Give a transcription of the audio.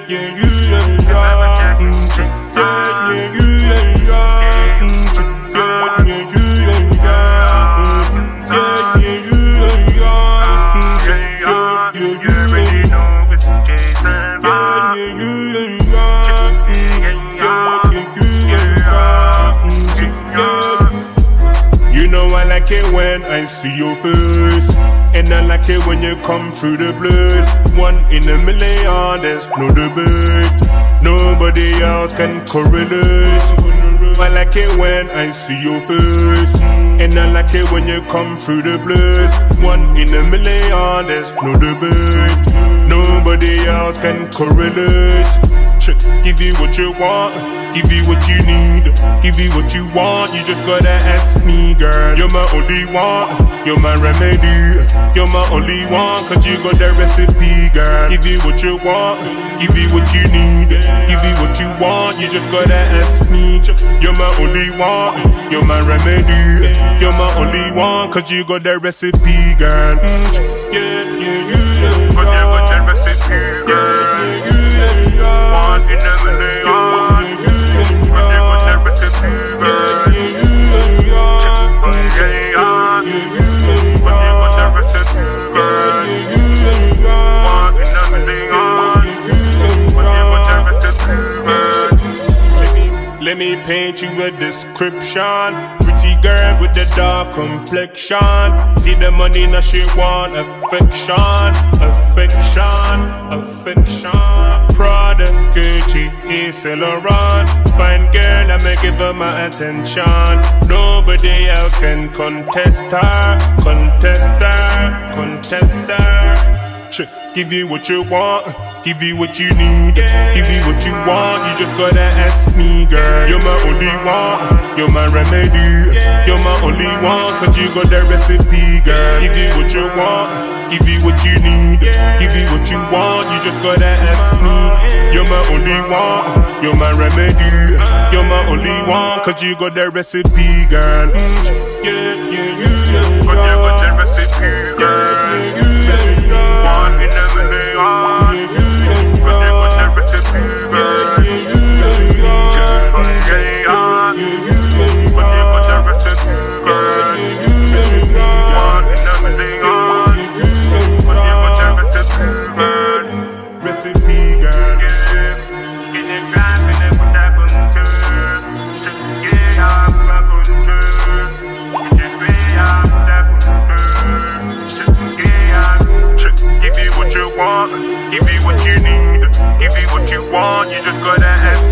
You know I like it when I see your face, and I like it when you come through the place. 1 in a million, there's no debate. Nobody else can correlate. I like it when I see your face, and I like it when you come through the place. 1 in a million, there's no debate. Nobody else can correlate. Give you what you want, give you what you need, give you what you want. You just gotta ask me, girl. You're my only one, you're my remedy. You're my only one, cause you got the recipe, girl. Give you what you want, give you what you need, give you what you want. You just gotta ask me. You're my only one, you're my remedy. You're my only one, cause you got the recipe, girl. Yeah. Cause you got the recipe, girl. 1 in a million. Cause you got the recipe, girl. Let me paint you a description. Pretty girl with the dark complexion. See the money now she want affection. Prada, Gucci, Yves Saint Laurent. Fine girl, I may give her my attention. Nobody else can contest her. Give you what you want, give you what you need, give you what you want. You just gotta ask me, girl. You're my only one, you're my remedy. You're my only one, cause you got the recipe, girl. Give you what you want, give you what you need, give you what you want. You just gotta ask me. You're my only one, you're my remedy. You're my only one, cause you got the recipe, girl. Cause you got the recipe, girl. 1 in a million. Cause you got the recipe, girl. Cause you got the recipe, girl. 1 in a million. Cause you got the recipe, girl. Recipe, girl. Get it right in it with that bunch. Yeah, I'm a bunch. Give you what you want, give you what you need, give you what you want. You just gotta ask